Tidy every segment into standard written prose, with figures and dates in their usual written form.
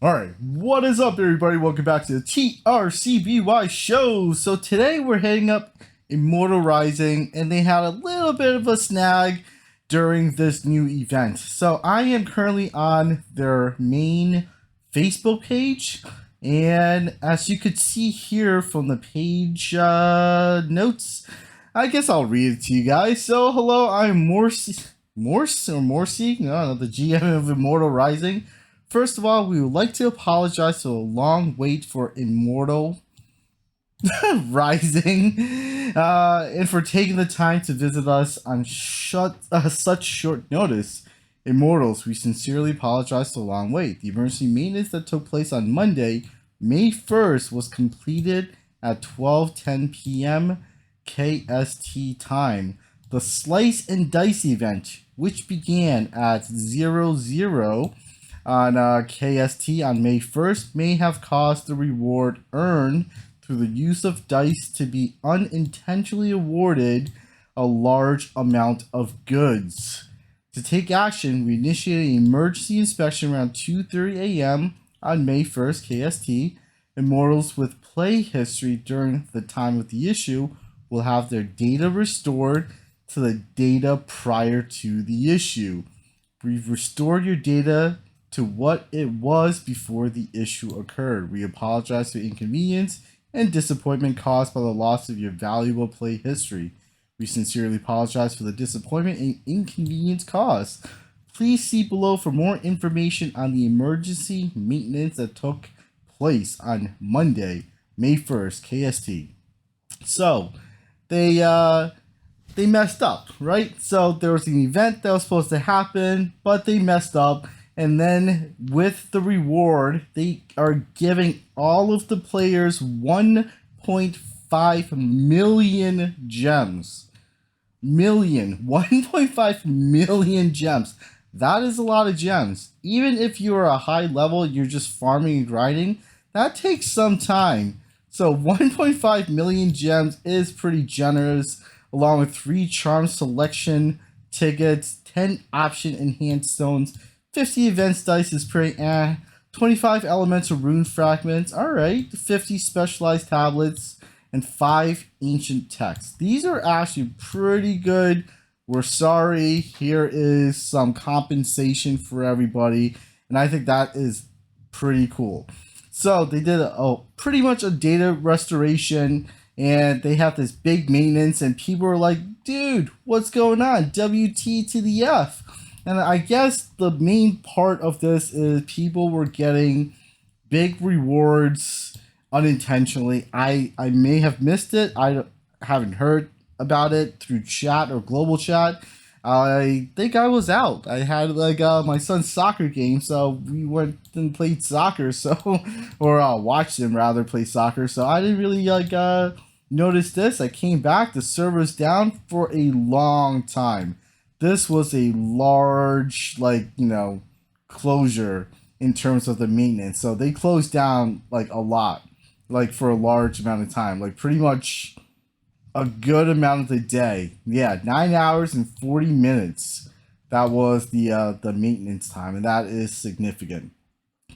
Alright, what is up everybody? Welcome back to the TRCBY show. So today we're heading up Immortal Rising, and they had a little bit of a snag during this new event. So I am currently on their main Facebook page, and as you could see here from the page notes, I guess I'll read it to you guys. So hello, I'm Morse, I don't know, the GM of Immortal Rising. First of all, we would like to apologize for the long wait for Immortal Rising and for taking the time to visit us on such short notice. Immortals, we sincerely apologize for the long wait. The emergency maintenance that took place on Monday, May 1st, was completed at 12:10 p.m. KST time. The Slice and Dice event, which began at 00 on KST on May 1st, may have caused the reward earned through the use of dice to be unintentionally awarded a large amount of goods. To take action, we initiated an emergency inspection around 2:30 a.m. on May 1st KST. Immortals with play history during the time of the issue will have their data restored to the data prior to the issue. We've restored your data to what it was before the issue occurred. We apologize for inconvenience and disappointment caused by the loss of your valuable play history. We sincerely apologize for the disappointment and inconvenience caused. Please see below for more information on the emergency maintenance that took place on Monday, May 1st, KST. So, they messed up, right? So there was an event that was supposed to happen, but they messed up. And then with the reward, they are giving all of the players 1.5 million gems. 1.5 million gems. That is a lot of gems. Even if you're a high level, you're just farming and grinding, that takes some time. So 1.5 million gems is pretty generous, along with 3 charm selection tickets, 10 option enhanced stones, 50 events dice is pretty 25 elemental rune fragments, alright, 50 specialized tablets, and 5 ancient texts. These are actually pretty good. We're sorry, here is some compensation for everybody, and I think that is pretty cool. So they did pretty much a data restoration, and they have this big maintenance, and people are like, dude, what's going on? WT to the F. And I guess the main part of this is people were getting big rewards unintentionally. I may have missed it. I haven't heard about it through chat or global chat. I think I was out. I had my son's soccer game, so we went and played soccer. So, or watched him rather play soccer. So I didn't really notice this. I came back. The server's down for a long time. This was a large, closure in terms of the maintenance. So they closed down a lot, for a large amount of time, pretty much a good amount of the day. Yeah, 9 hours and 40 minutes. That was the maintenance time, and that is significant.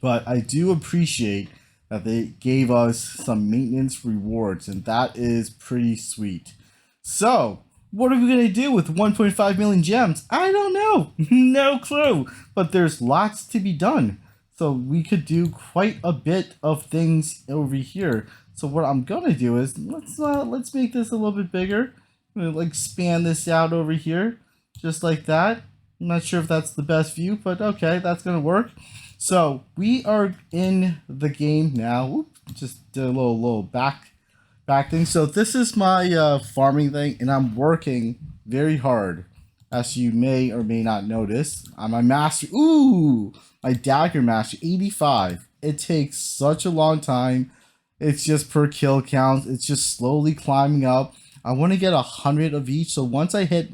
But I do appreciate that they gave us some maintenance rewards, and that is pretty sweet. So, what are we going to do with 1.5 million gems? I don't know. No clue. But there's lots to be done. So we could do quite a bit of things over here. So what I'm going to do is, let's make this a little bit bigger. I'm going to expand this out over here. Just like that. I'm not sure if that's the best view, but okay, that's going to work. So we are in the game now. Oops, just did a little back thing. So this is my farming thing, and I'm working very hard, as you may or may not notice. On my master, my dagger master 85. It takes such a long time. It's just per kill count. It's just slowly climbing up. I want to get 100 of each. So once I hit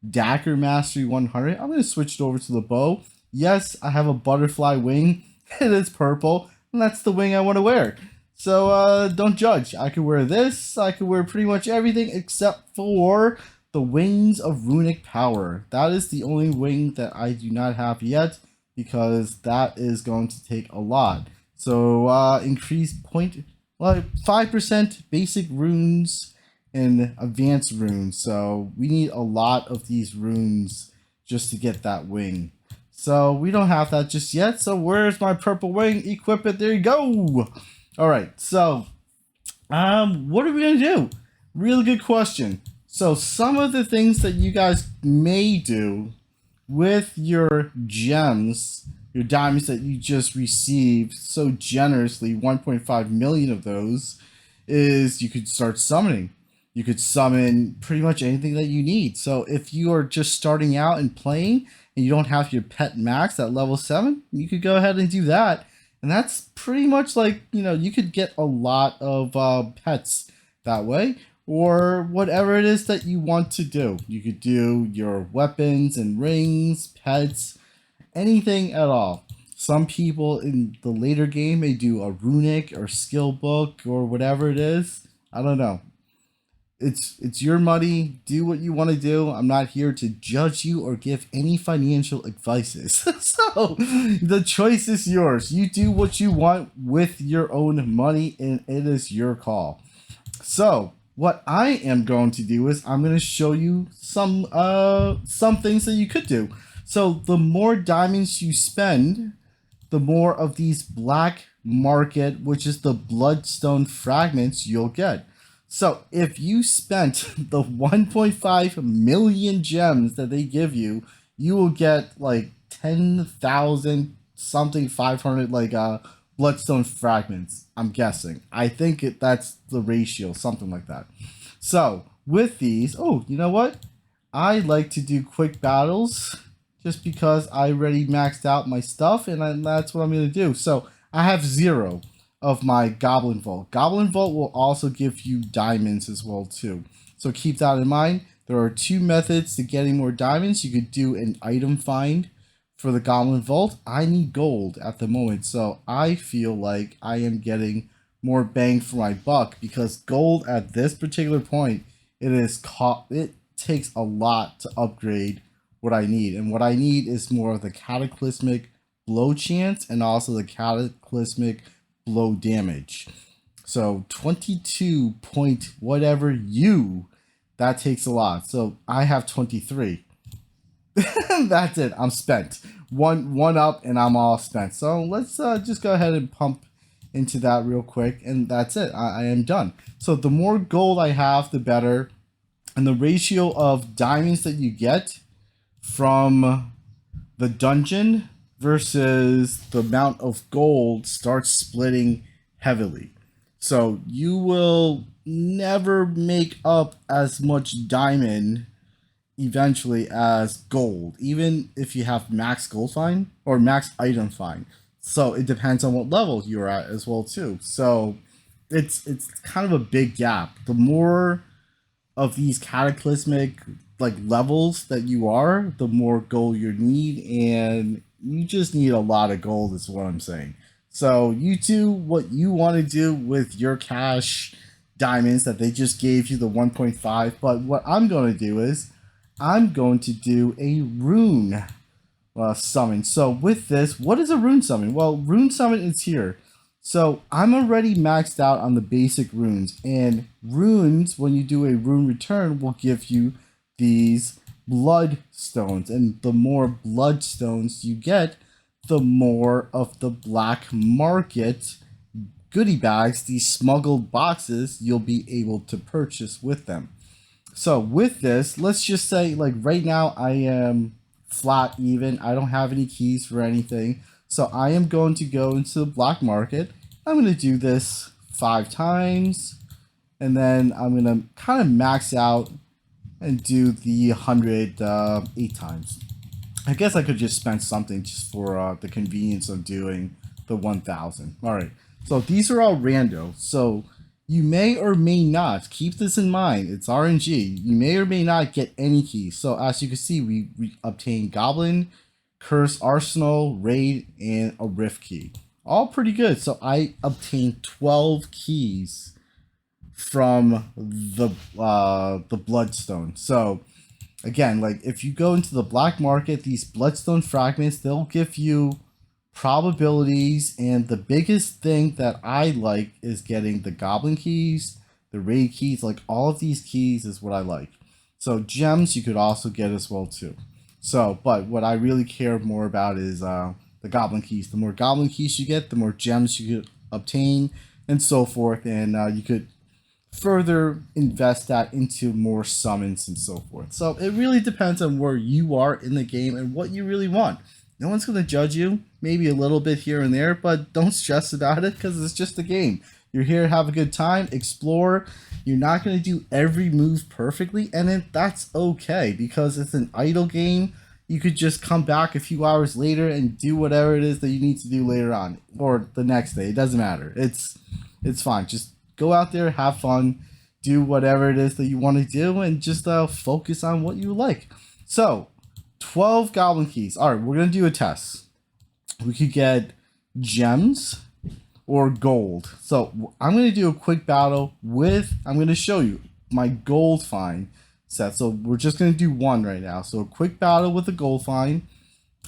dagger mastery 100, I'm going to switch it over to the bow. Yes, I have a butterfly wing. It is purple, and that's the wing I want to wear. So don't judge. I could wear this. I could wear pretty much everything except for the Wings of Runic Power. That is the only wing that I do not have yet, because that is going to take a lot. So increase point like 5% basic runes and advanced runes. So we need a lot of these runes just to get that wing. So we don't have that just yet. So where's my purple wing? Equip it. There you go. All right. So what are we gonna do? Really good question. So some of the things that you guys may do with your gems, your diamonds that you just received so generously, 1.5 million of those, is you could start summoning. You could summon pretty much anything that you need. So if you are just starting out and playing and you don't have your pet max at level 7, you could go ahead and do that. And that's pretty much like, you could get a lot of pets that way, or whatever it is that you want to do. You could do your weapons and rings, pets, anything at all. Some people in the later game may do a runic or skill book or whatever it is. I don't know. It's your money. Do what you want to do. I'm not here to judge you or give any financial advices. So the choice is yours. You do what you want with your own money, and it is your call. So what I am going to do is I'm going to show you some things that you could do. So the more diamonds you spend, the more of these black market, which is the bloodstone fragments, you'll get. So if you spent the 1.5 million gems that they give you, you will get like 10,000 something 500 like bloodstone fragments. I'm guessing. I think that's the ratio, something like that. So with these, oh, you know what? I like to do quick battles just because I already maxed out my stuff, and that's what I'm going to do. So I have 0 of my Goblin Vault. Goblin Vault will also give you diamonds as well too. So keep that in mind. There are 2 methods to getting more diamonds. You could do an item find for the Goblin Vault. I need gold at the moment, so I feel like I am getting more bang for my buck, because gold at this particular point, it takes a lot to upgrade what I need. And what I need is more of the cataclysmic blow chance and also the cataclysmic blow damage. So 22 point whatever that takes a lot. So I have 23. That's it. I'm spent. One up and I'm all spent. So let's just go ahead and pump into that real quick, and that's it. I am done. So the more gold I have, the better. And the ratio of diamonds that you get from the dungeon versus the amount of gold starts splitting heavily. So you will never make up as much diamond eventually as gold, even if you have max gold find or max item find. So it depends on what level you're at as well too. So it's kind of a big gap. The more of these cataclysmic like levels that you are, the more gold you need, and you just need a lot of gold is what I'm saying. So you do what you want to do with your cash diamonds that they just gave you, the 1.5. But what I'm going to do is I'm going to do a rune summon. So with this, what is a rune summon? Well, rune summon is here. So I'm already maxed out on the basic runes, and runes, when you do a rune return, will give you these bloodstones, and the more bloodstones you get, the more of the black market goodie bags, these smuggled boxes, you'll be able to purchase with them. So with this, let's just say like right now I am flat even. I don't have any keys for anything. So I am going to go into the black market. I'm going to do this 5 times, and then I'm going to kind of max out and do the 100 8 times. I guess I could just spend something just for the convenience of doing the 1000. All right. So these are all rando. So you may or may not, keep this in mind, it's RNG. You may or may not get any keys. So as you can see, we obtained Goblin, Curse Arsenal, Raid, and a Rift key. All pretty good. So I obtained 12 keys from the Bloodstone. So again, like if you go into the black market, these bloodstone fragments, they'll give you probabilities, and the biggest thing that I like is getting the Goblin Keys, the Raid Keys, like all of these keys is what I like. So gems you could also get as well too. So, but what I really care more about is the Goblin Keys. The more Goblin Keys you get, the more gems you could obtain, and so forth, and you could further invest that into more summons and so forth. So it really depends on where you are in the game and what you really want. No one's going to judge you, maybe a little bit here and there, but don't stress about it because it's just a game. You're here to have a good time, explore. You're not going to do every move perfectly, and that's okay because it's an idle game. You could just come back a few hours later and do whatever it is that you need to do later on or the next day. It doesn't matter. It's fine. Just go out there, have fun, do whatever it is that you want to do, and just focus on what you like. So, 12 Goblin Keys. All right, we're going to do a test. We could get gems or gold. So, I'm going to do a quick battle with, I'm going to show you my gold find set. So, we're just going to do one right now. So, a quick battle with a gold find.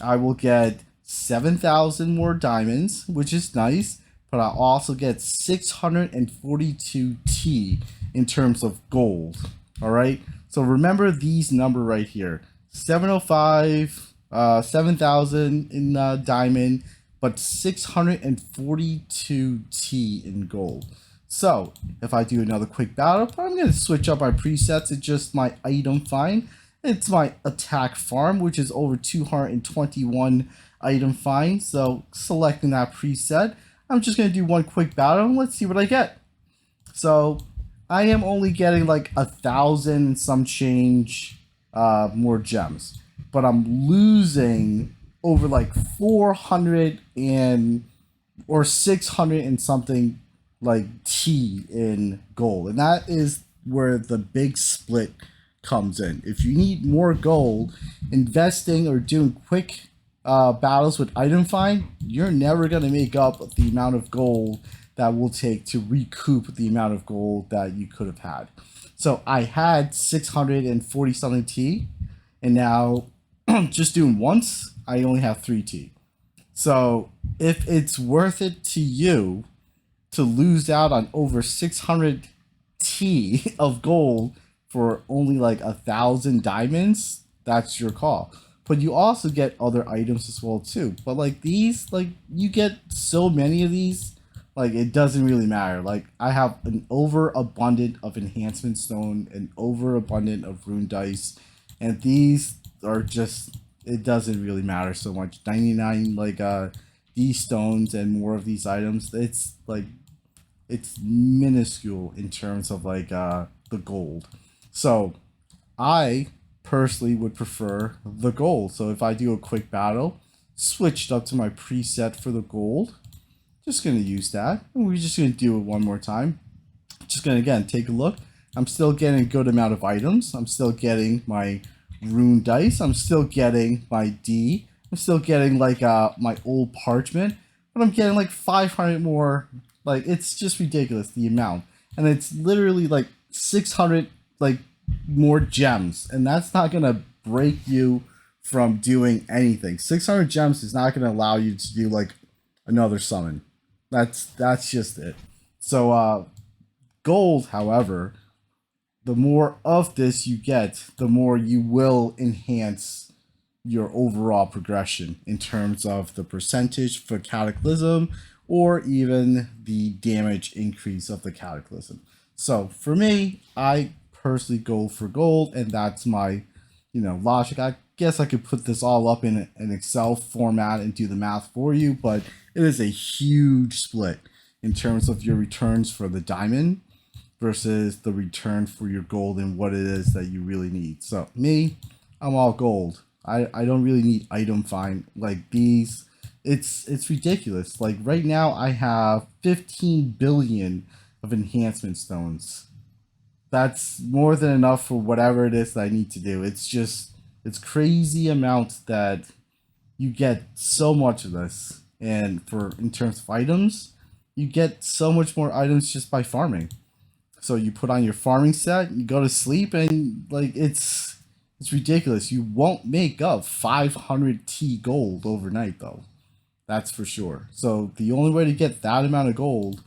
I will get 7,000 more diamonds, which is nice. But I also get 642 T in terms of gold. All right. So remember these number right here: 705, 7,000 in diamond, but 642 T in gold. So if I do another quick battle, I'm going to switch up my presets. It's just my item find. It's my attack farm, which is over 221 item find. So selecting that preset, I'm just going to do one quick battle and let's see what I get. So I am only getting like 1,000 and some change more gems, but I'm losing over like 400 and or 600 and something like T in gold. And that is where the big split comes in. If you need more gold, investing or doing quick battles with item find, you're never going to make up the amount of gold that will take to recoup the amount of gold that you could have had. So I had 640 something T, and now just doing once, I only have 3 T. So if it's worth it to you to lose out on over 600 T of gold for only like 1,000 diamonds, that's your call. But you also get other items as well too. But like these, like you get so many of these, like it doesn't really matter. Like I have an overabundant of enhancement stone, an overabundant of rune dice, and these are just, it doesn't really matter so much. 99 like these stones and more of these items, it's like it's minuscule in terms of like the gold. So I personally would prefer the gold. So if I do a quick battle, switched up to my preset for the gold, just going to use that, and we're just going to do it one more time. Just going to again take a look. I'm still getting a good amount of items. I'm still getting my rune dice. I'm still getting my D. I'm still getting like my old parchment, but I'm getting like 500 more. Like it's just ridiculous the amount, and it's literally like 600 like more gems, and that's not gonna break you from doing anything. 600 gems is not gonna allow you to do like another summon. That's just it. So gold, however, the more of this you get, the more you will enhance your overall progression in terms of the percentage for Cataclysm or even the damage increase of the Cataclysm. So for me, I personally go for gold, and that's my, logic. I guess I could put this all up in an Excel format and do the math for you, but it is a huge split in terms of your returns for the diamond versus the return for your gold and what it is that you really need. So me, I'm all gold. I don't really need item find like these. It's ridiculous. Like right now I have 15 billion of enhancement stones. That's more than enough for whatever it is that I need to do. It's crazy amounts that you get so much of this. And for in terms of items, you get so much more items just by farming. So you put on your farming set, you go to sleep, and like it's It's ridiculous. You won't make up 500 T gold overnight, though. That's for sure. So the only way to get that amount of gold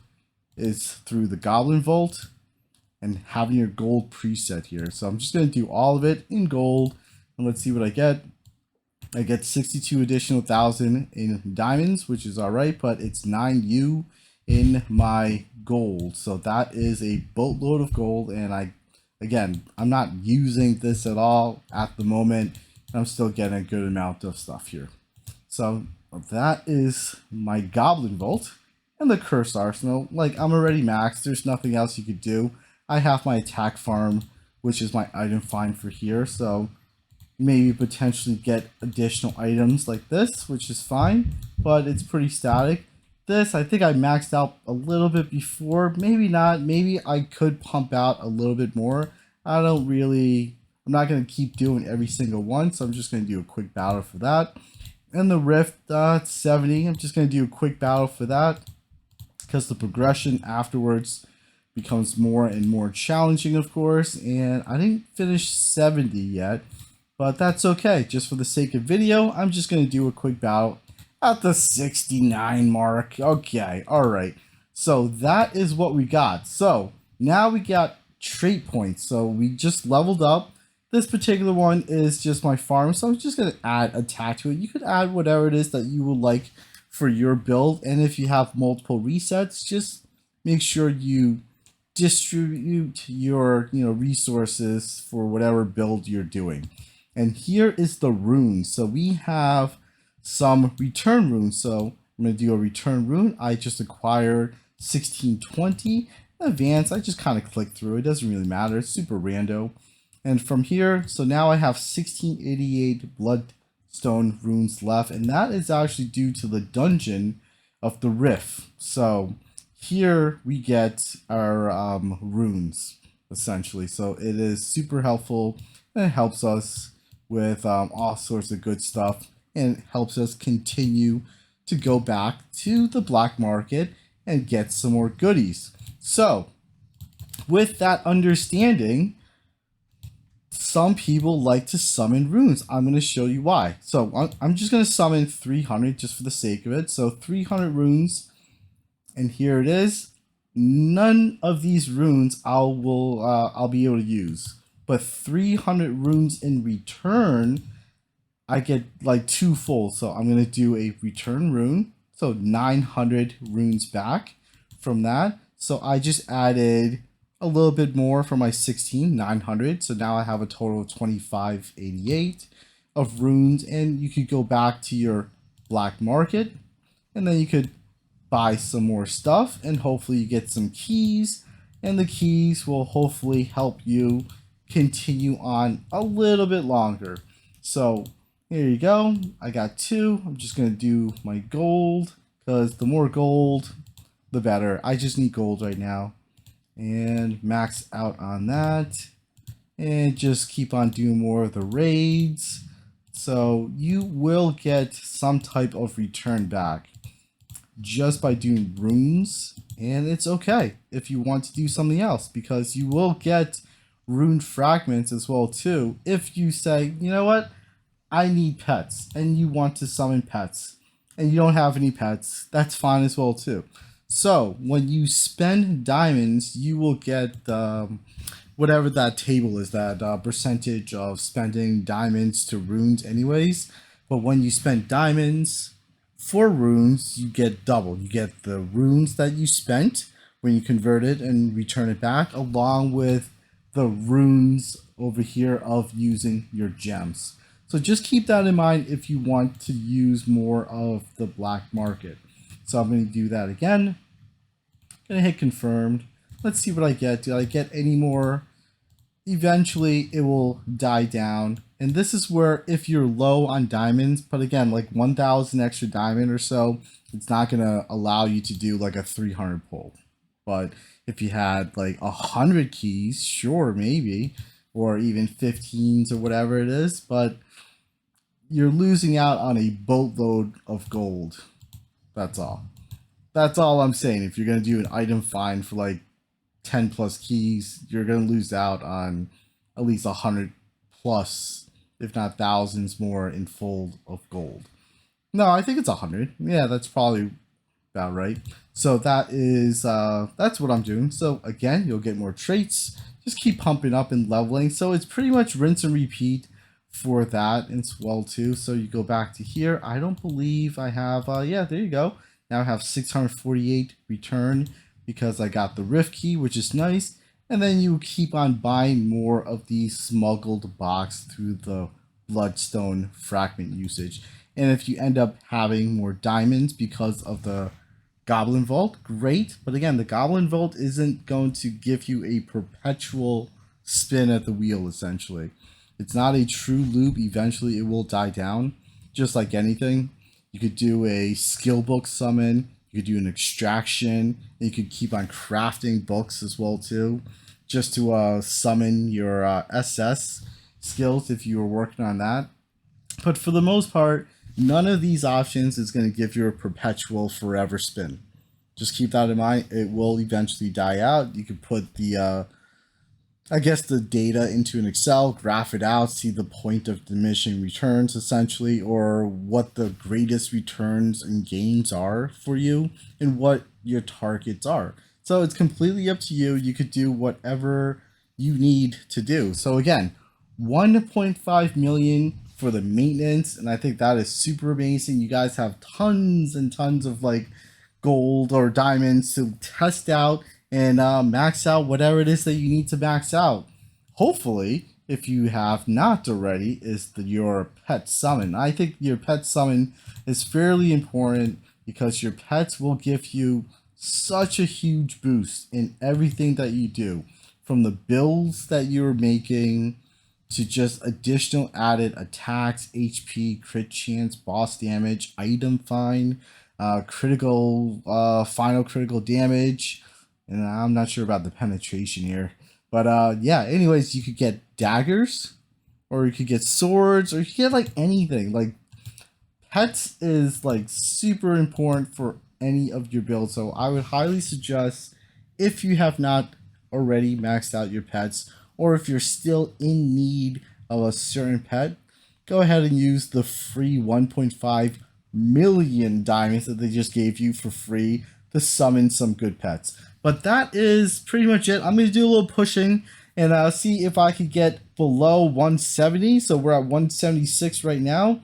is through the Goblin Vault and having your gold preset here. So I'm just going to do all of it in gold, and let's see what I get. I get 62 additional thousand in diamonds, which is all right, but it's 9U in my gold. So that is a boatload of gold, and I'm not using this at all at the moment. I'm still getting a good amount of stuff here. So that is my Goblin Vault and the Cursed Arsenal. Like, I'm already maxed. There's nothing else you could do. I have my attack farm, which is my item find for here. So maybe potentially get additional items like this, which is fine, but it's pretty static. This, I think I maxed out a little bit before. Maybe not. Maybe I could pump out a little bit more. I'm not going to keep doing every single one, so I'm just going to do a quick battle for that. And the Rift, 70. I'm just going to do a quick battle for that because the progression afterwards becomes more and more challenging, of course. And I didn't finish 70 yet, but that's okay. Just for the sake of video, I'm just going to do a quick battle at the 69 mark. Okay, all right. So that is what we got. So now we got trait points. So we just leveled up. This particular one is just my farm, so I'm just going to add attack to it. You could add whatever it is that you would like for your build, and if you have multiple resets, just make sure you distribute your resources for whatever build you're doing. And here is the runes. So we have some return runes. So I'm going to do a return rune. I just acquired 1620. Advanced, I just kind of click through. It doesn't really matter. It's super rando. And from here, so now I have 1688 bloodstone runes left, and that is actually due to the dungeon of the Rift. So here we get our runes, essentially. So it is super helpful, and it helps us with all sorts of good stuff, and it helps us continue to go back to the black market and get some more goodies. So with that understanding, some people like to summon runes. I'm going to show you why. So I'm just going to summon 300 just for the sake of it. So 300 runes, and here it is. None of these runes I'll be able to use, but 300 runes in return, I get like twofold. So I'm going to do a return rune. So 900 runes back from that. So I just added a little bit more for my 900. So now I have a total of 2588 of runes, and you could go back to your black market, and then you could buy some more stuff, and hopefully you get some keys, and the keys will hopefully help you continue on a little bit longer. So here you go. I got 2. I'm just going to do my gold, because the more gold, the better. I just need gold right now. And max out on that, and just keep on doing more of the raids. So you will get some type of return back just by doing runes, and it's okay if you want to do something else, because you will get rune fragments as well too. If you say, you know what, I need pets, and you want to summon pets and you don't have any pets, that's fine as well too. So when you spend diamonds, you will get whatever that table is, that percentage of spending diamonds to runes anyways. But when you spend diamonds for runes, you get double. You get the runes that you spent when you convert it and return it back, along with the runes over here of using your gems. So just keep that in mind if you want to use more of the black market. So I'm going to do that again. Going to hit confirmed. Let's see what I get. Do I get any more? Eventually it will die down. And this is where if you're low on diamonds, but again, like 1,000 extra diamond or so, it's not going to allow you to do like a 300 pull. But if you had like 100 keys, sure, maybe, or even 15s or whatever it is, but you're losing out on a boatload of gold. That's all. That's all I'm saying. If you're going to do an item find for like 10 plus keys, you're going to lose out on at least 100 plus if not thousands more in full of gold. No, I think it's 100. Yeah, that's probably about right. So that's what I'm doing. So again, you'll get more traits. Just keep pumping up and leveling. So it's pretty much rinse and repeat for that as well too. So you go back to here. I don't believe I have. Yeah, there you go. Now I have 648 return because I got the rift key, which is nice. And then you keep on buying more of the smuggled box through the bloodstone fragment usage. And if you end up having more diamonds because of the Goblin Vault, great. But again, the Goblin Vault isn't going to give you a perpetual spin at the wheel, essentially. It's not a true loop. Eventually, it will die down, just like anything. You could do a skill book summon. You could do an extraction. And you could keep on crafting books as well, too, just to summon your SS skills if you were working on that. But for the most part, none of these options is going to give you a perpetual forever spin. Just keep that in mind. It will eventually die out. You can put the, I guess, the data into an Excel, graph it out, see the point of diminishing returns essentially, or what the greatest returns in games are for you and what your targets are. So it's completely up to you. You could do whatever you need to do. So again, 1.5 million for the maintenance, and I think that is super amazing. You guys have tons and tons of like gold or diamonds to test out and max out whatever it is that you need to max out. Hopefully, if you have not already, is your pet summon. I think your pet summon is fairly important because your pets will give you such a huge boost in everything that you do, from the builds that you're making to just additional added attacks, HP, crit chance, boss damage, item find, critical, final critical damage, and I'm not sure about the penetration here. But yeah, anyways, you could get daggers, or you could get swords, or you could get like anything. Like pets is like super important for any of your builds. So I would highly suggest, if you have not already maxed out your pets, or if you're still in need of a certain pet, go ahead and use the free 1.5 million diamonds that they just gave you for free to summon some good pets. But that is pretty much it. I'm going to do a little pushing and see if I could get below 170. So we're at 176 right now,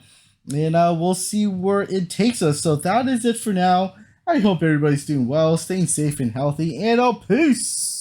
and we'll see where it takes us. So that is it for now. I hope everybody's doing well, staying safe and healthy, and peace!